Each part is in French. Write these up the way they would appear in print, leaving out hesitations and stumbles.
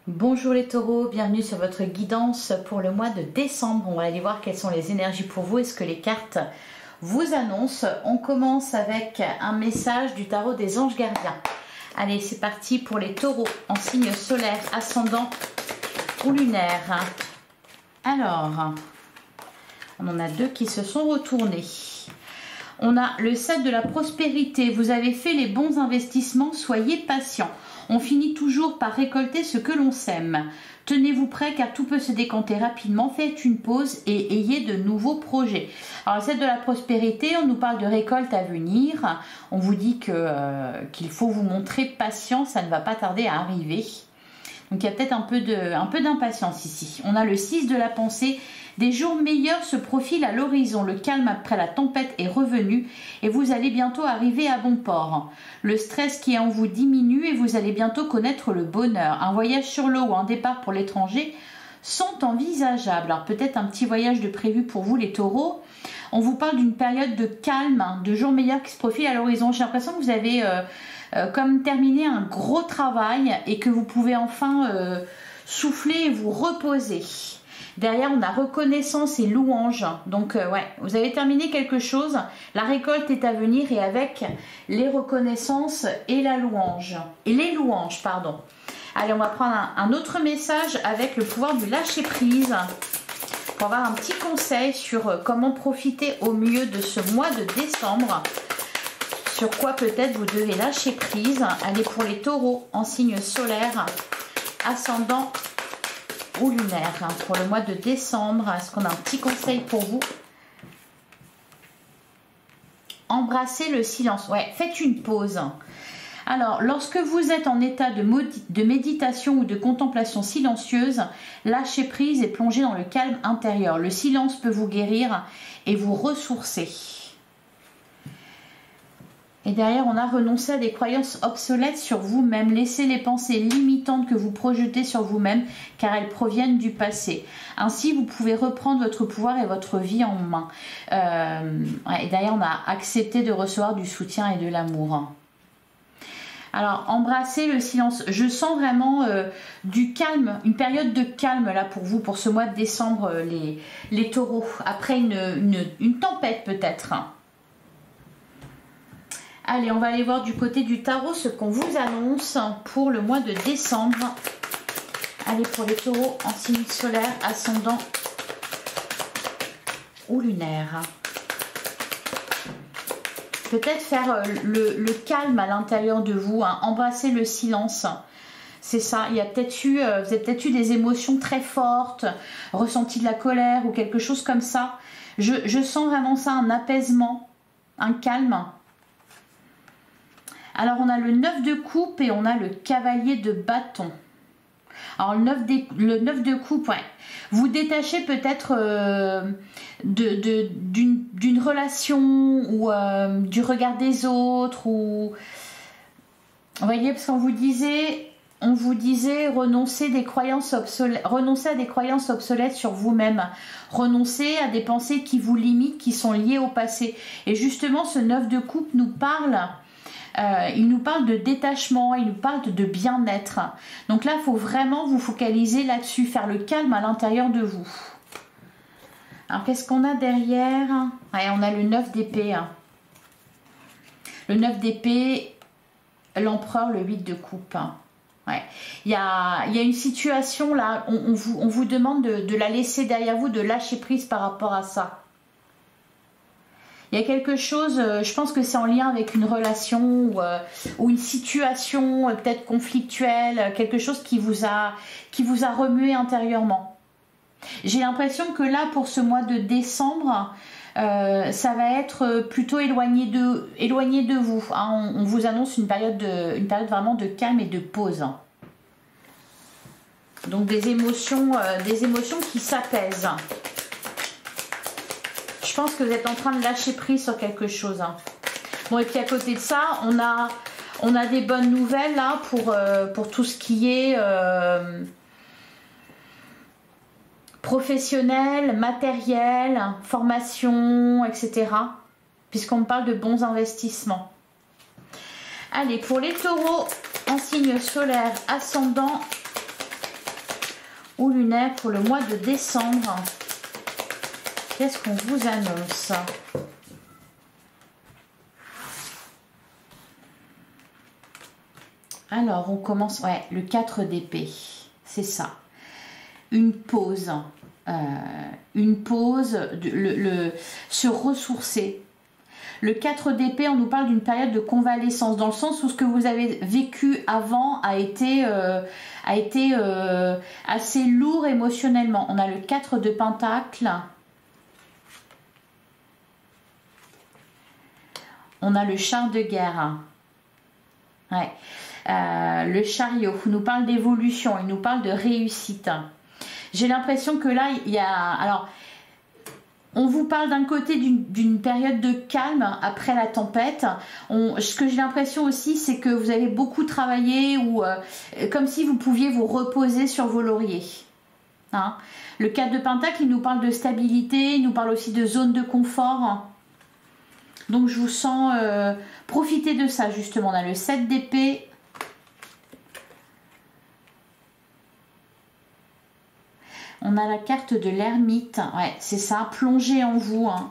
Bonjour les taureaux, bienvenue sur votre guidance pour le mois de décembre. On va aller voir quelles sont les énergies pour vous et ce que les cartes vous annoncent. On commence avec un message du tarot des anges gardiens. Allez, c'est parti pour les taureaux en signe solaire, ascendant ou lunaire. Alors, on en a deux qui se sont retournés. On a le 7 de la prospérité. Vous avez fait les bons investissements, soyez patient. On finit toujours par récolter ce que l'on sème. Tenez-vous prêt car tout peut se décanter rapidement. Faites une pause et ayez de nouveaux projets. Alors, le 7 de la prospérité, on nous parle de récolte à venir. On vous dit qu'il faut vous montrer patient, ça ne va pas tarder à arriver. Donc, il y a peut-être un peu d'impatience ici. On a le 6 de la pensée. Des jours meilleurs se profilent à l'horizon. Le calme après la tempête est revenu et vous allez bientôt arriver à bon port. Le stress qui est en vous diminue et vous allez bientôt connaître le bonheur. Un voyage sur l'eau ou un départ pour l'étranger sont envisageables. Alors peut-être un petit voyage de prévu pour vous les taureaux. On vous parle d'une période de calme, de jours meilleurs qui se profilent à l'horizon. J'ai l'impression que vous avez comme terminé un gros travail et que vous pouvez enfin souffler et vous reposer. Derrière, on a reconnaissance et louange. Donc, ouais, vous avez terminé quelque chose. La récolte est à venir et avec les reconnaissances et la louange. Et les louanges, pardon. Allez, on va prendre un autre message avec le pouvoir du lâcher-prise. Pour avoir un petit conseil sur comment profiter au mieux de ce mois de décembre. Sur quoi peut-être vous devez lâcher prise. Allez, pour les taureaux en signe solaire, ascendant ou lunaire pour le mois de décembre. Est-ce qu'on a un petit conseil pour vous? Embrassez le silence. Ouais, faites une pause. Alors, lorsque vous êtes en état de méditation ou de contemplation silencieuse, lâchez prise et plongez dans le calme intérieur. Le silence peut vous guérir et vous ressourcer. Et derrière, on a renoncé à des croyances obsolètes sur vous-même. Laissez les pensées limitantes que vous projetez sur vous-même, car elles proviennent du passé. Ainsi, vous pouvez reprendre votre pouvoir et votre vie en main. Et derrière, on a accepté de recevoir du soutien et de l'amour. Alors, embrassez le silence. Je sens vraiment du calme, une période de calme là pour vous, pour ce mois de décembre, les taureaux. Après une tempête peut-être. Allez, on va aller voir du côté du tarot ce qu'on vous annonce pour le mois de décembre. Allez, pour les taureaux en signe solaire, ascendant ou lunaire. Peut-être faire le calme à l'intérieur de vous, hein, embrasser le silence. C'est ça, il y a peut-être eu, vous avez peut-être eu des émotions très fortes, ressenti de la colère ou quelque chose comme ça. Je sens vraiment ça, un apaisement, un calme. Alors, on a le 9 de coupe et on a le cavalier de bâton. Alors, le 9 de coupe, ouais. Vous détachez peut-être d'une relation ou du regard des autres. Ou... Vous voyez, parce qu'on vous disait renoncer à des croyances obsolètes sur vous-même. Renoncer à des pensées qui vous limitent, qui sont liées au passé. Et justement, ce 9 de coupe nous parle... il nous parle de détachement, il nous parle de bien-être. Donc là, il faut vraiment vous focaliser là-dessus, faire le calme à l'intérieur de vous. Alors, qu'est-ce qu'on a derrière? Ouais, on a le 9 d'épée. Hein. Le 9 d'épée, l'empereur, le 8 de coupe. Hein. Ouais. Il y a une situation là, on vous demande de la laisser derrière vous, de lâcher prise par rapport à ça. Il y a quelque chose, je pense que c'est en lien avec une relation ou une situation peut-être conflictuelle, quelque chose qui vous a remué intérieurement. J'ai l'impression que là, pour ce mois de décembre, ça va être plutôt éloigné de vous. Hein. On vous annonce une période vraiment de calme et de pause. Donc des émotions qui s'apaisent. Je pense que vous êtes en train de lâcher prise sur quelque chose. Hein. Bon, et puis à côté de ça, on a des bonnes nouvelles là pour tout ce qui est professionnel, matériel, formation, etc. Puisqu'on parle de bons investissements. Allez, pour les taureaux en signe solaire, ascendant ou lunaire pour le mois de décembre. Qu'est-ce qu'on vous annonce? Alors, on commence, ouais, le 4 d'épée, c'est ça. Une pause, se ressourcer. Le 4 d'épée, on nous parle d'une période de convalescence, dans le sens où ce que vous avez vécu avant a été assez lourd émotionnellement. On a le 4 de pentacle. On a le char de guerre. Ouais. Le chariot nous parle d'évolution, il nous parle de réussite. J'ai l'impression que là, il y a... Alors, on vous parle d'un côté d'une période de calme après la tempête. Ce que j'ai l'impression aussi, c'est que vous avez beaucoup travaillé ou comme si vous pouviez vous reposer sur vos lauriers. Hein? Le 4 de pentacle, il nous parle de stabilité, il nous parle aussi de zone de confort. Donc, je vous sens profiter de ça, justement. On a le 7 d'épée. On a la carte de l'ermite, ouais, c'est ça, plonger en vous, hein.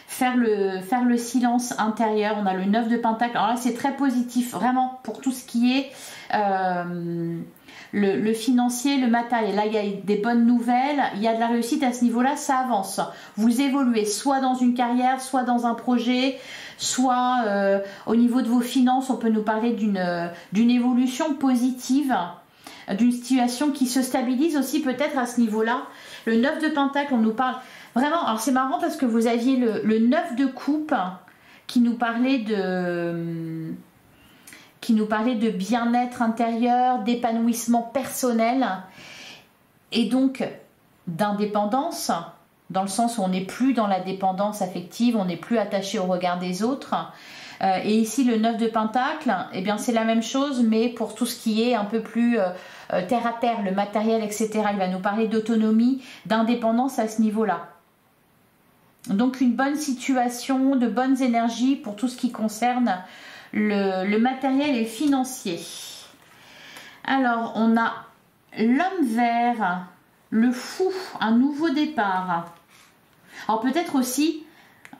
Faire le silence intérieur. On a le 9 de pentacle, alors là c'est très positif, vraiment, pour tout ce qui est le financier, le matériel. Là il y a des bonnes nouvelles, il y a de la réussite à ce niveau-là, ça avance. Vous évoluez soit dans une carrière, soit dans un projet, soit au niveau de vos finances, on peut nous parler d'une évolution positive, d'une situation qui se stabilise aussi peut-être à ce niveau-là. Le 9 de pentacle, on nous parle vraiment, alors c'est marrant parce que vous aviez le 9 de coupe qui nous parlait de bien-être intérieur, d'épanouissement personnel et donc d'indépendance, dans le sens où on n'est plus dans la dépendance affective, on n'est plus attaché au regard des autres. Et ici le 9 de pentacle, eh bien c'est la même chose, mais pour tout ce qui est un peu plus terre à terre, le matériel, etc. Il va nous parler d'autonomie, d'indépendance à ce niveau-là. Donc une bonne situation, de bonnes énergies pour tout ce qui concerne le matériel et financier. Alors on a l'homme vert, le fou, un nouveau départ. Alors peut-être aussi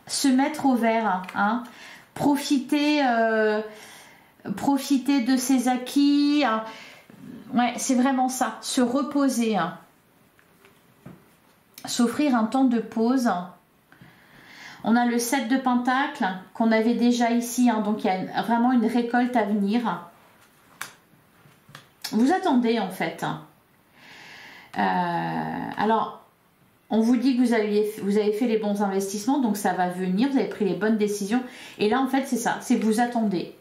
se mettre au vert, hein. Profiter de ses acquis. Hein. Ouais, c'est vraiment ça, se reposer. Hein. S'offrir un temps de pause. On a le 7 de pentacle qu'on avait déjà ici, hein, donc il y a vraiment une récolte à venir. Vous attendez en fait. Alors, on vous dit que vous avez fait les bons investissements, donc ça va venir, vous avez pris les bonnes décisions. Et là, en fait, c'est ça, c'est que vous attendez.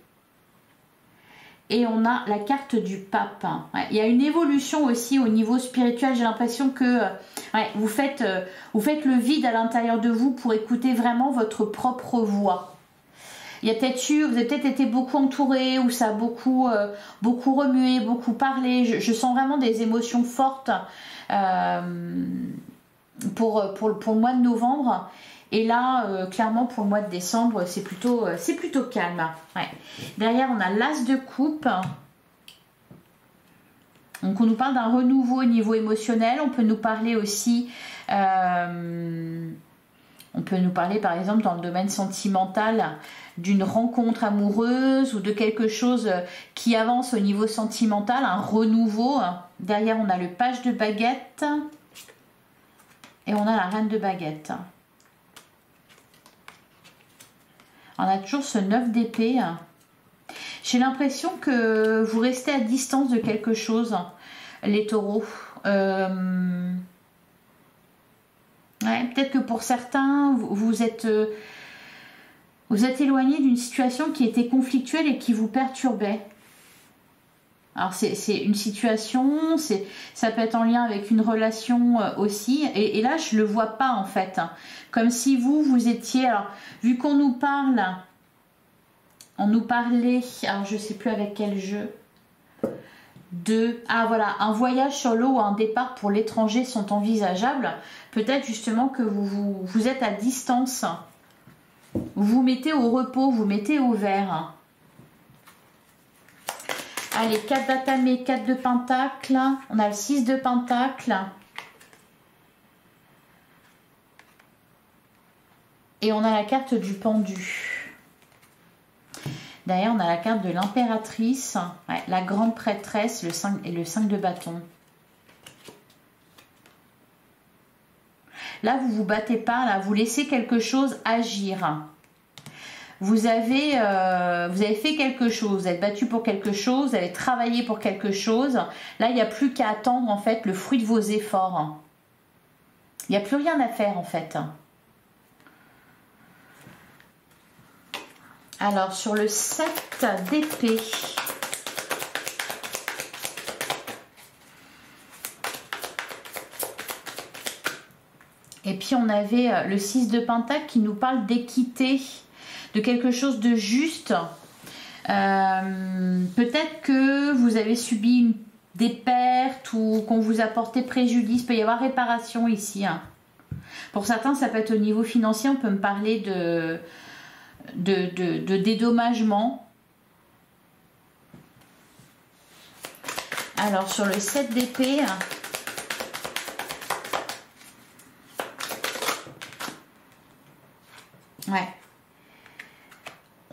Et on a la carte du pape. Ouais, il y a une évolution aussi au niveau spirituel. J'ai l'impression que ouais, vous faites le vide à l'intérieur de vous pour écouter vraiment votre propre voix. Il y a peut-être vous avez peut-être été beaucoup entouré, ou ça a beaucoup remué, beaucoup parlé. Je sens vraiment des émotions fortes pour le mois de novembre. Et là, clairement, pour le mois de décembre, c'est plutôt calme. Ouais. Derrière, on a l'as de coupe. Donc, on nous parle d'un renouveau au niveau émotionnel. On peut nous parler aussi... on peut nous parler, par exemple, dans le domaine sentimental, d'une rencontre amoureuse ou de quelque chose qui avance au niveau sentimental, un renouveau. Derrière, on a le page de baguette. Et on a la reine de baguette. On a toujours ce 9 d'épée. J'ai l'impression que vous restez à distance de quelque chose, les taureaux. Ouais, peut-être que pour certains, vous êtes éloigné d'une situation qui était conflictuelle et qui vous perturbait. Alors c'est une situation, ça peut être en lien avec une relation aussi, et là je le vois pas en fait, comme si vous étiez, alors vu qu'on nous parle, on nous parlait, alors je sais plus avec quel jeu, ah voilà, un voyage sur l'eau ou un départ pour l'étranger sont envisageables, peut-être justement que vous êtes à distance, vous vous mettez au repos, vous mettez au vert. Allez, 4 d'atamé, 4 de pentacle. On a le 6 de pentacle. Et on a la carte du pendu. Derrière, on a la carte de l'impératrice, ouais, la grande prêtresse, le 5 et le 5 de bâton. Là, vous ne vous battez pas, là, vous laissez quelque chose agir. Vous avez fait quelque chose, vous êtes battu pour quelque chose, vous avez travaillé pour quelque chose. Là, il n'y a plus qu'à attendre, en fait, le fruit de vos efforts. Il n'y a plus rien à faire, en fait. Alors, sur le 7 d'épée, et puis on avait le 6 de pentacle qui nous parle d'équité, de quelque chose de juste. Peut-être que vous avez subi des pertes ou qu'on vous a porté préjudice. Il peut y avoir réparation ici. Hein. Pour certains, ça peut être au niveau financier. On peut me parler de dédommagement. Alors sur le 7 d'épée, ouais,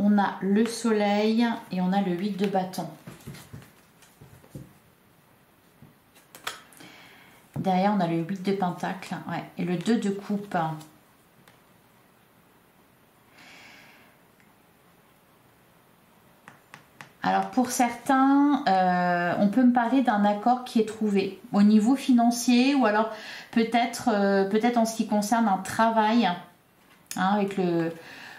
on a le soleil et on a le 8 de bâton. Derrière on a le 8 de pentacle, ouais, et le 2 de coupe. Alors pour certains, on peut me parler d'un accord qui est trouvé au niveau financier ou alors peut-être en ce qui concerne un travail, hein, avec le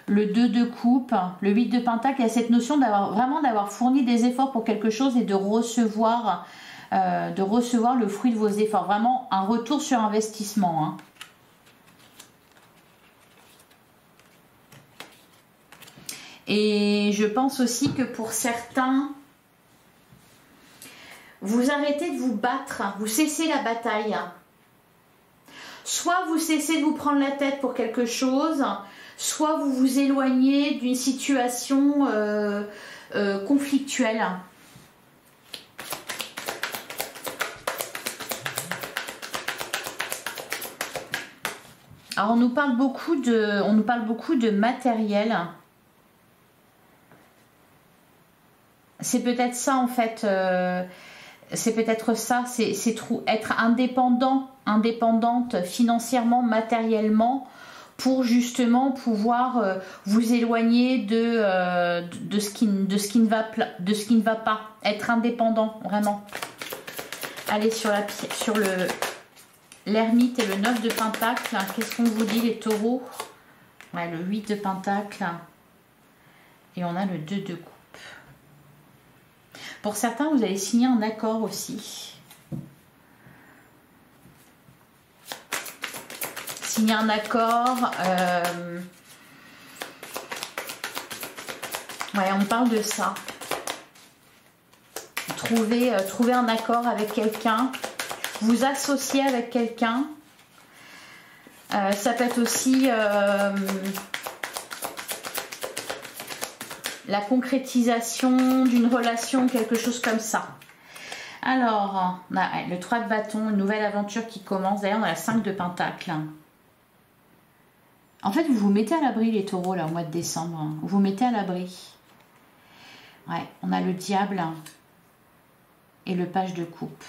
2 de coupe, le 8 de pentacle. Il y a cette notion d'avoir fourni des efforts pour quelque chose et de recevoir le fruit de vos efforts. Vraiment un retour sur investissement. Hein. Et je pense aussi que pour certains, vous arrêtez de vous battre, vous cessez la bataille. Soit vous cessez de vous prendre la tête pour quelque chose, soit vous vous éloignez d'une situation conflictuelle. Alors on nous parle beaucoup de matériel. C'est peut-être ça en fait, c'est peut-être ça, c'est être indépendante financièrement, matériellement, pour justement pouvoir vous éloigner de ce qui ne va pas, être indépendant vraiment. Allez sur l'ermite et le 9 de pentacle, qu'est-ce qu'on vous dit les taureaux? Ouais, le 8 de pentacle et on a le 2 de coupe. Pour certains, vous allez signer un accord aussi. Signer un accord. Ouais, on parle de ça. Trouver un accord avec quelqu'un. Vous associer avec quelqu'un. Ça peut être aussi... la concrétisation d'une relation, quelque chose comme ça. Alors, on a le 3 de bâton, une nouvelle aventure qui commence. D'ailleurs, on a la 5 de pentacle. En fait, vous vous mettez à l'abri, les taureaux, là, au mois de décembre. Vous vous mettez à l'abri. Ouais, on a le diable et le page de coupe.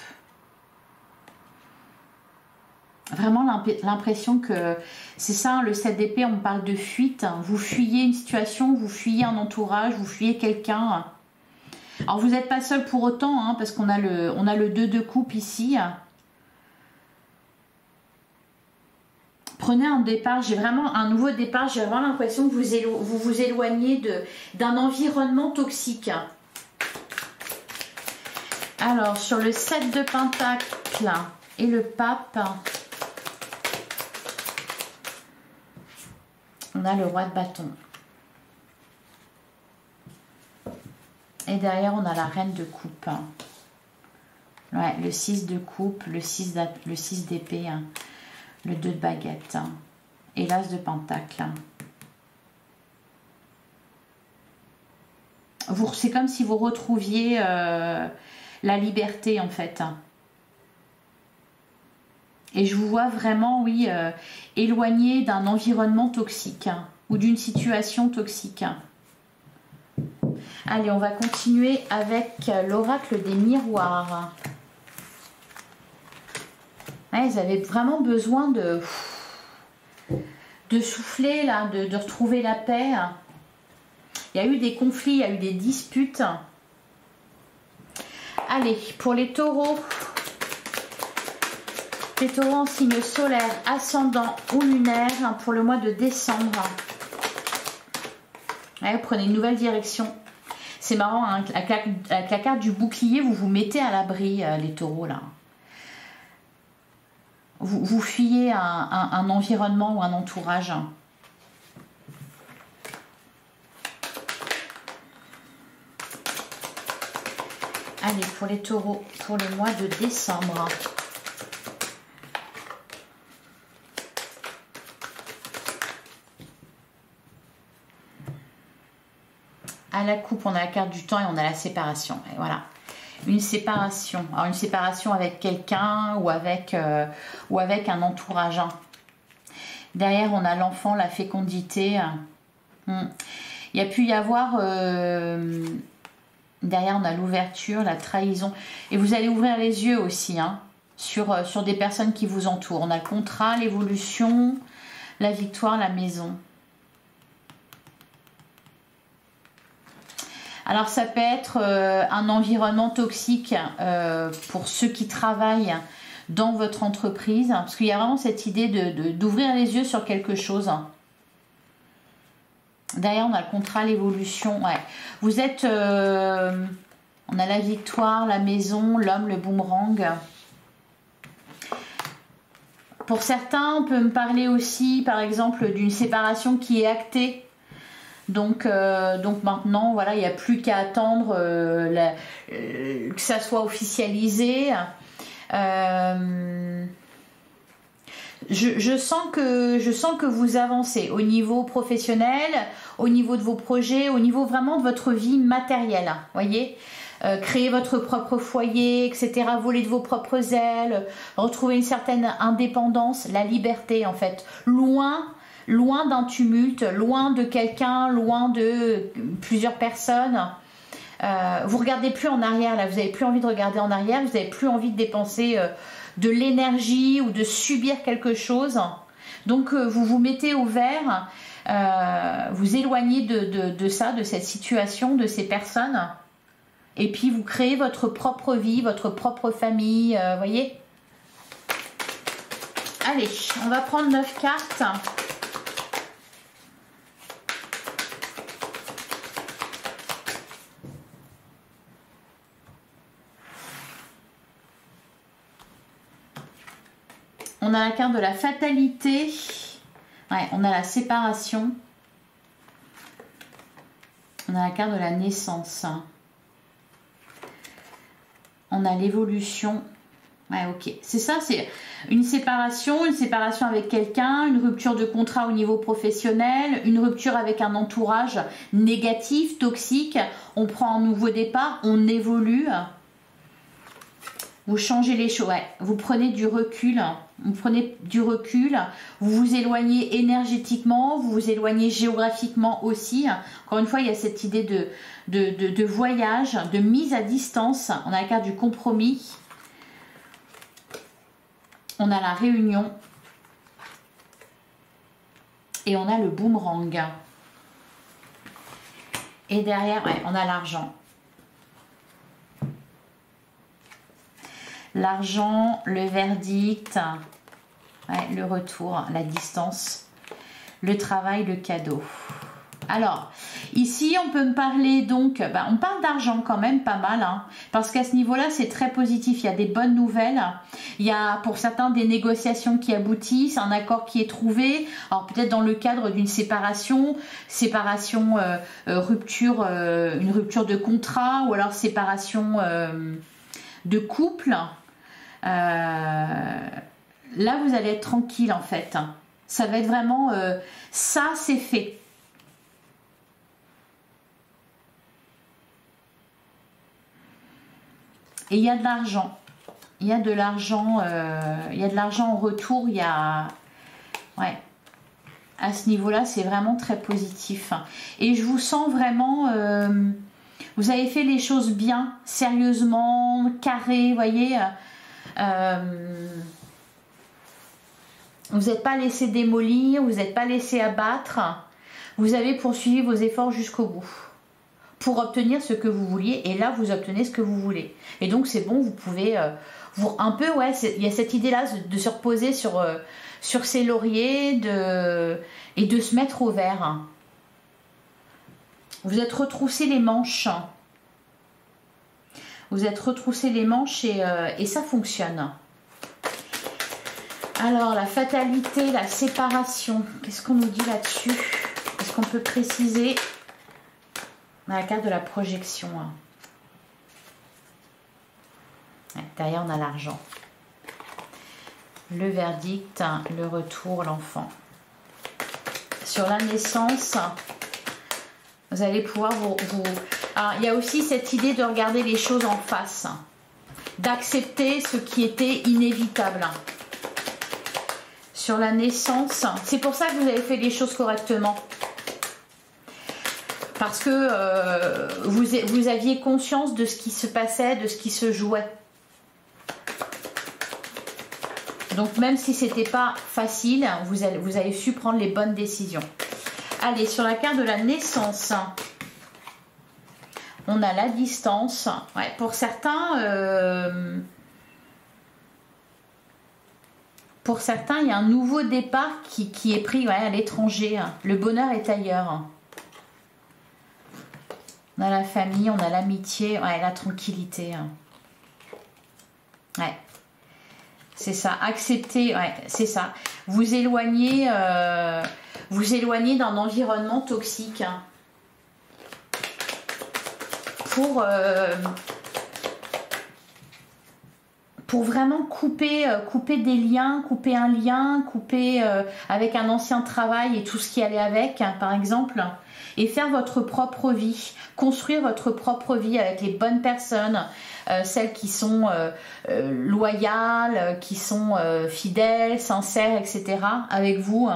Vraiment l'impression que c'est ça, le 7 d'épée, on parle de fuite. Vous fuyez une situation, vous fuyez un entourage, vous fuyez quelqu'un. Alors vous n'êtes pas seul pour autant, hein, parce qu'on a le 2 de coupe ici. Prenez un départ, j'ai vraiment un nouveau départ, j'ai vraiment l'impression que vous vous éloignez d'un environnement toxique. Alors sur le 7 de pentacle et le pape, on a le roi de bâton. Et derrière, on a la reine de coupe. Ouais, le 6 de coupe, le 6 d'épée, hein, le 2 de baguette, hein, et l'as de pentacle. c'est comme si vous retrouviez la liberté en fait. Et je vous vois vraiment, oui, éloigné d'un environnement toxique ou d'une situation toxique. Allez, on va continuer avec l'oracle des miroirs. Ouais, vous avez vraiment besoin de souffler, là, de retrouver la paix. Il y a eu des conflits, il y a eu des disputes. Allez, pour les taureaux. Les taureaux en signe solaire, ascendant ou lunaire pour le mois de décembre. Ouais, prenez une nouvelle direction. C'est marrant, hein, avec la carte du bouclier, vous vous mettez à l'abri, les taureaux, là. Vous fuyez un environnement ou un entourage. Allez, pour les taureaux, pour le mois de décembre. À la coupe, on a la carte du temps et on a la séparation. Et voilà, une séparation. Alors une séparation avec quelqu'un ou avec un entourage. Derrière, on a l'enfant, la fécondité. Il y a pu y avoir... derrière, on a l'ouverture, la trahison. Et vous allez ouvrir les yeux aussi sur des personnes qui vous entourent. On a le contrat, l'évolution, la victoire, la maison. Alors ça peut être un environnement toxique pour ceux qui travaillent dans votre entreprise, parce qu'il y a vraiment cette idée d'ouvrir les yeux sur quelque chose. Derrière on a le contrat, l'évolution. Ouais. Vous êtes, on a la victoire, la maison, l'homme, le boomerang. Pour certains, on peut me parler aussi par exemple d'une séparation qui est actée. Donc maintenant, voilà, il n'y a plus qu'à attendre que ça soit officialisé. Je sens que vous avancez au niveau professionnel, au niveau de vos projets, au niveau vraiment de votre vie matérielle. Voyez, créer votre propre foyer, etc. Voler de vos propres ailes, retrouver une certaine indépendance, la liberté en fait, loin d'un tumulte, loin de quelqu'un, loin de plusieurs personnes. Vous regardez plus en arrière, là, vous n'avez plus envie de regarder en arrière, vous n'avez plus envie de dépenser de l'énergie ou de subir quelque chose. Donc vous vous mettez au vert, vous éloignez de ça, de cette situation, de ces personnes. Et puis vous créez votre propre vie, votre propre famille, voyez. Allez, on va prendre 9 cartes. On a la carte de la fatalité. Ouais, on a la séparation. On a la carte de la naissance. On a l'évolution. Ouais, ok. C'est ça, c'est une séparation avec quelqu'un, une rupture de contrat au niveau professionnel, une rupture avec un entourage négatif, toxique. On prend un nouveau départ, on évolue. Vous changez les choses, ouais. Vous prenez du recul, vous vous éloignez énergétiquement, vous vous éloignez géographiquement aussi. Encore une fois, il y a cette idée de voyage, de mise à distance. On a la carte du compromis. On a la réunion. Et on a le boomerang. Et derrière, ouais, on a l'argent. L'argent, le verdict, ouais, le retour, la distance, le travail, le cadeau. Alors, ici, on peut me parler donc, on parle d'argent quand même pas mal, parce qu'à ce niveau-là, c'est très positif. Il y a des bonnes nouvelles. Il y a pour certains des négociations qui aboutissent, un accord qui est trouvé. Alors peut-être dans le cadre d'une séparation, rupture, une rupture de contrat ou alors séparation de couple. Là, vous allez être tranquille en fait. Ça va être vraiment ça, c'est fait. Et il y a de l'argent. Il y a de l'argent, en retour. Il y a... Ouais. À ce niveau-là, c'est vraiment très positif. Et je vous sens vraiment... vous avez fait les choses bien, sérieusement, carré, vous voyez. Vous n'êtes pas laissé démolir, vous n'êtes pas laissé abattre. Vous avez poursuivi vos efforts jusqu'au bout pour obtenir ce que vous vouliez. Et là, vous obtenez ce que vous voulez. Et donc, c'est bon, vous pouvez... un peu, ouais, il y a cette idée-là de se reposer sur ses lauriers et de se mettre au vert. Vous êtes retroussé les manches. Vous êtes retroussé les manches et ça fonctionne. Alors, la fatalité, la séparation. Qu'est-ce qu'on nous dit là-dessus? Est-ce qu'on peut préciser? La carte de la projection. Ouais, derrière, on a l'argent. Le verdict, le retour, l'enfant. Sur la naissance, vous allez pouvoir Alors, il y a aussi cette idée de regarder les choses en face, d'accepter ce qui était inévitable. Sur la naissance, c'est pour ça que vous avez fait les choses correctement. Parce que vous aviez conscience de ce qui se passait, de ce qui se jouait. Donc même si c'était pas facile, vous avez su prendre les bonnes décisions. Allez, sur la carte de la naissance, on a la distance. Ouais, pour certains, il y a un nouveau départ qui est pris, ouais, à l'étranger. Le bonheur est ailleurs. On a la famille, on a l'amitié, ouais, la tranquillité. Ouais. C'est ça, accepter, ouais, c'est ça. Vous éloignez d'un environnement toxique pour vraiment couper des liens, couper un lien, couper avec un ancien travail et tout ce qui allait avec, hein, par exemple, et faire votre propre vie, construire votre propre vie avec les bonnes personnes, celles qui sont loyales, qui sont fidèles, sincères, etc. avec vous.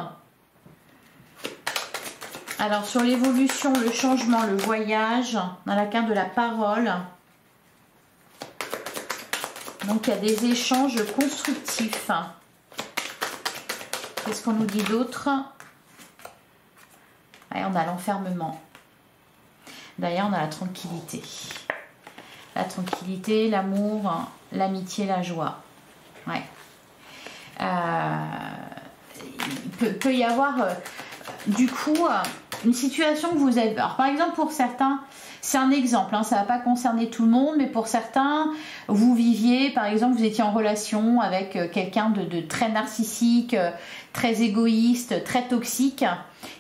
Alors sur l'évolution, le changement, le voyage, dans la carte de la parole, donc il y a des échanges constructifs. Qu'est-ce qu'on nous dit d'autre? On a l'enfermement. D'ailleurs, on a la tranquillité. La tranquillité, l'amour, l'amitié, la joie. Ouais. Il peut y avoir, du coup, une situation que vous avez... Alors, par exemple, pour certains, c'est un exemple, hein, ça ne va pas concerner tout le monde, mais pour certains, vous viviez, par exemple, vous étiez en relation avec quelqu'un de très narcissique, très égoïste, très toxique,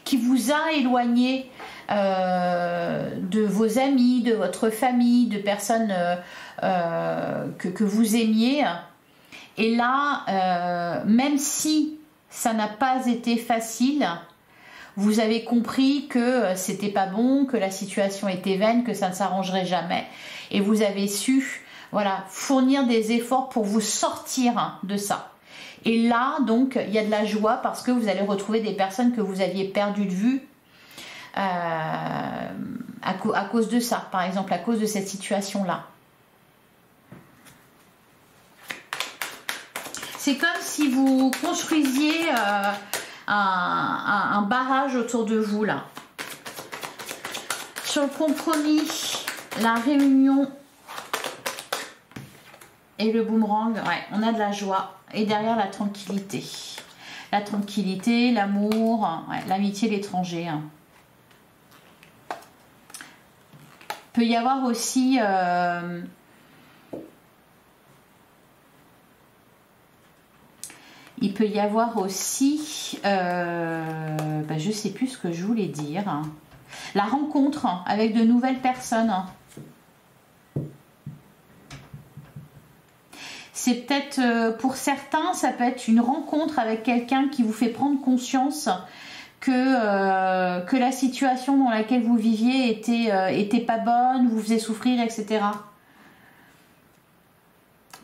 qui vous a éloigné de vos amis, de votre famille, de personnes que vous aimiez. Et là, même si ça n'a pas été facile, vous avez compris que c'était pas bon, que la situation était vaine, que ça ne s'arrangerait jamais. Et vous avez su, voilà, fournir des efforts pour vous sortir de ça. Et là, donc, il y a de la joie parce que vous allez retrouver des personnes que vous aviez perdues de vue à cause de ça, par exemple, à cause de cette situation-là. C'est comme si vous construisiez un barrage autour de vous, là. Sur le compromis, la réunion et le boomerang, ouais, on a de la joie. Et derrière, la tranquillité. La tranquillité, l'amour, ouais, l'amitié, l'étranger. Il peut y avoir aussi... il peut y avoir aussi... je ne sais plus ce que je voulais dire. La rencontre avec de nouvelles personnes. C'est peut-être, pour certains, ça peut être une rencontre avec quelqu'un qui vous fait prendre conscience que la situation dans laquelle vous viviez était pas bonne, vous faisait souffrir, etc.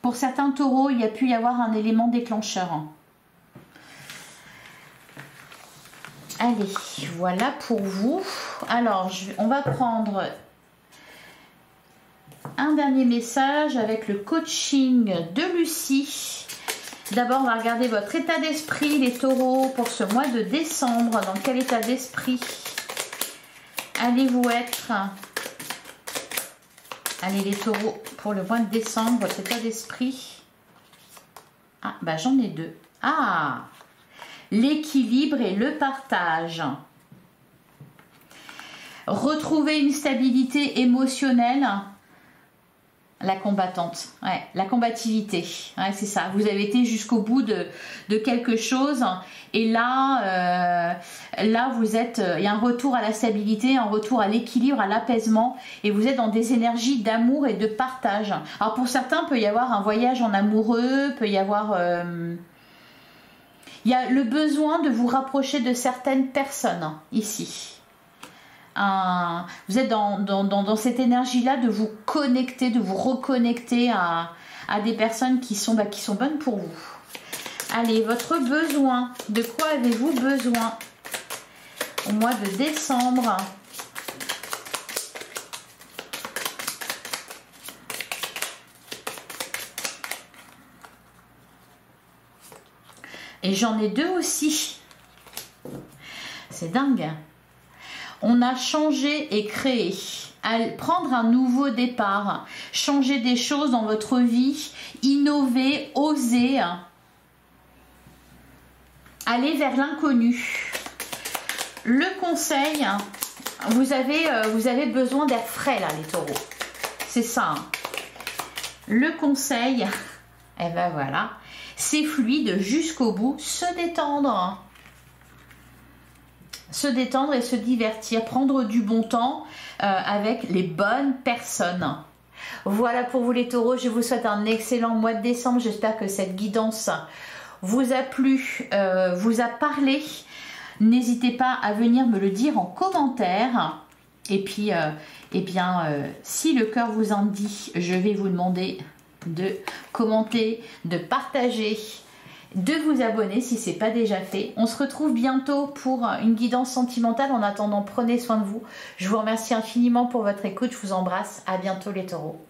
Pour certains taureaux, il y a pu y avoir un élément déclencheur. Allez, voilà pour vous. Alors, on va prendre un dernier message avec le coaching de Lucie. D'abord, on va regarder votre état d'esprit, les taureaux, pour ce mois de décembre. Dans quel état d'esprit allez-vous être? Allez, les taureaux, pour le mois de décembre, votre état d'esprit. Ah, bah j'en ai deux. Ah, l'équilibre et le partage. Retrouver une stabilité émotionnelle. La combattante, ouais, la combativité, ouais, c'est ça. Vous avez été jusqu'au bout de quelque chose et là, là vous êtes, il y a un retour à la stabilité, un retour à l'équilibre, à l'apaisement et vous êtes dans des énergies d'amour et de partage. Alors pour certains, peut y avoir un voyage en amoureux, peut y avoir, il y a le besoin de vous rapprocher de certaines personnes ici. Vous êtes dans cette énergie-là de vous connecter, de vous reconnecter à des personnes qui sont bonnes pour vous. Allez, votre besoin, de quoi avez-vous besoin au mois de décembre? Et j'en ai deux aussi. C'est dingue. On a changé et créé, prendre un nouveau départ, changer des choses dans votre vie, innover, oser, aller vers l'inconnu. Le conseil, vous avez besoin d'air frais là les taureaux, c'est ça. Le conseil, et ben voilà, c'est fluide jusqu'au bout, se détendre. Se détendre et se divertir, prendre du bon temps avec les bonnes personnes. Voilà pour vous les taureaux, je vous souhaite un excellent mois de décembre. J'espère que cette guidance vous a plu, vous a parlé. N'hésitez pas à venir me le dire en commentaire. Et puis, si le cœur vous en dit, je vais vous demander de commenter, de partager, de vous abonner si ce n'est pas déjà fait. On se retrouve bientôt pour une guidance sentimentale. En attendant, prenez soin de vous. Je vous remercie infiniment pour votre écoute. Je vous embrasse. À bientôt les taureaux.